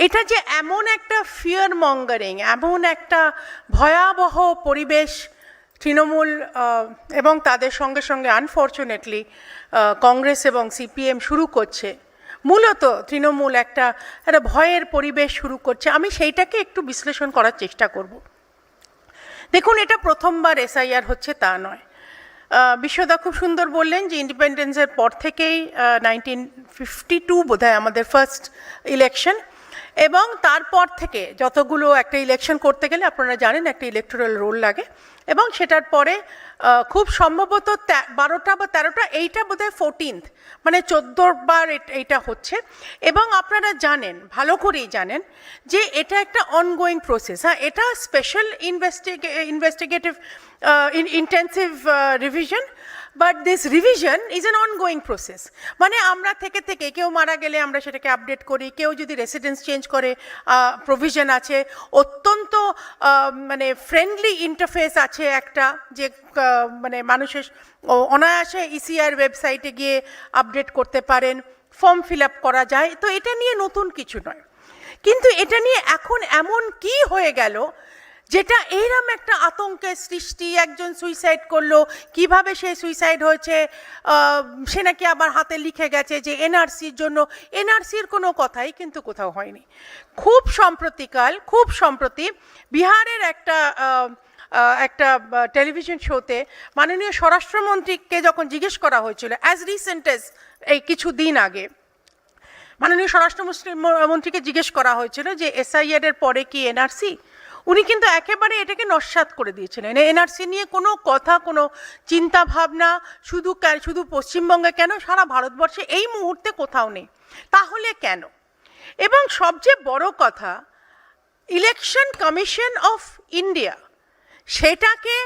এটা যে এমন একটা ফিয়ার মঙ্গারিং, এমন একটা ভয়াবহ পরিবেশ তৃণমূল এবং তাদের সঙ্গে সঙ্গে আনফর্চুনেটলি কংগ্রেস এবং সিপিএম শুরু করছে, মূলত তৃণমূল একটা ভয়ের পরিবেশ শুরু করছে, আমি সেইটাকে একটু বিশ্লেষণ করার চেষ্টা করব। দেখুন, এটা প্রথমবার এসআইআর হচ্ছে তা নয়। বিশ্বদা খুব সুন্দর বললেন যে ইন্ডিপেন্ডেন্সের পর থেকেই 1952 বোধহয় আমাদের ফার্স্ট ইলেকশন, এবং তারপর থেকে যতগুলো একটা ইলেকশন করতে গেলে আপনারা জানেন একটা ইলেকটোরাল রোল লাগে, এবং সেটার পরে খুব সম্ভবত 12টা বা 13টা, এইটা বোধহয় 14th, মানে 14বার এইটা হচ্ছে। এবং আপনারা জানেন, ভালো করেই জানেন যে এটা একটা অনগোয়িং প্রসেস। হ্যাঁ, এটা special investigative intensive revision, but this revision is an ongoing process. মানে আমরা থেকে কেউ মারা গেলে আমরা সেটাকে আপডেট করি, কেউ যদি রেসিডেন্স চেঞ্জ করে প্রভিশন আছে, অত্যন্ত মানে ফ্রেন্ডলি ইন্টারফেস আছে একটা, যে মানে মানুষের অনায়াসে ইসিআর ওয়েবসাইটে গিয়ে আপডেট করতে পারেন, ফর্ম ফিল আপ করা যায়। তো এটা নিয়ে নতুন কিছু নয়, কিন্তু এটা নিয়ে এখন এমন কি হয়ে গেল যেটা এইরকম একটা আতঙ্কের সৃষ্টি। একজন সুইসাইড করলো, কিভাবে সে সুইসাইড হয়েছে সে নাকি আবার হাতে লিখে গেছে যে এনআরসির জন্য। এনআরসির কোনো কথাই কিন্তু কোথাও হয়নি। খুব সম্প্রতি বিহারের একটা টেলিভিশন শোতে মাননীয় স্বরাষ্ট্রমন্ত্রীকে যখন জিজ্ঞেস করা হয়েছিল, অ্যাজ রিসেন্ট এজ এই কিছু দিন আগে, মাননীয় স্বরাষ্ট্রমন্ত্রীকে জিজ্ঞেস করা হয়েছিল যে এসআইআর এর পরে কি এনআরসি, উনি কিন্তু একেবারে এটাকে নস্যাৎ করে দিয়েছিলেন। এনআরসি নিয়ে কোনো কথা, কোনো চিন্তা ভাবনা শুধু পশ্চিমবঙ্গে কেন, সারা ভারতবর্ষে এই মুহূর্তে কোথাও নেই। তাহলে কেন? এবং সবচেয়ে বড় কথা, ইলেকশন কমিশন অফ ইন্ডিয়া সেটাকে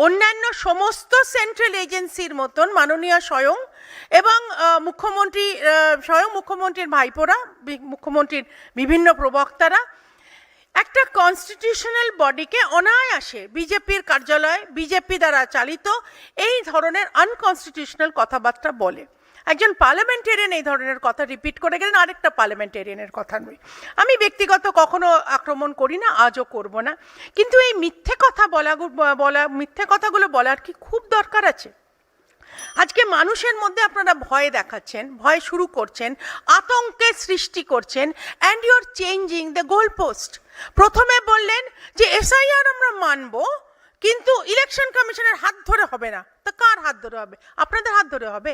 অন্যান্য সমস্ত সেন্ট্রাল এজেন্সির মতন মাননীয় স্বয়ং এবং মুখ্যমন্ত্রীর ভাইপোরা, মুখ্যমন্ত্রীর বিভিন্ন প্রবক্তারা একটা কনস্টিটিউশনাল বডিকে অনায়াসে বিজেপির কার্যালয়, বিজেপি দ্বারা চালিত এই ধরনের আনকনস্টিটিউশনাল কথাবার্তা বলে। একজন পার্লামেন্টেরিয়ান এই ধরনের কথা রিপিট করে গেলেন আরেকটা পার্লামেন্টেরিয়ানের কথা নয়। আমি ব্যক্তিগত কখনো আক্রমণ করি না, আজও করব না, কিন্তু এই মিথ্যে কথাগুলো বলার কি খুব দরকার আছে? আজকে মানুষের মধ্যে আপনারা ভয় দেখাচ্ছেন, ভয় শুরু করছেন, আতঙ্কের সৃষ্টি করছেন, and you are changing the goal post. প্রথমে বললেন যে এসআইআর আমরা মানব, কিন্তু ইলেকশন কমিশনের হাত ধরে হবে না। তা কার হাত ধরে হবে? আপনাদের হাত ধরে হবে?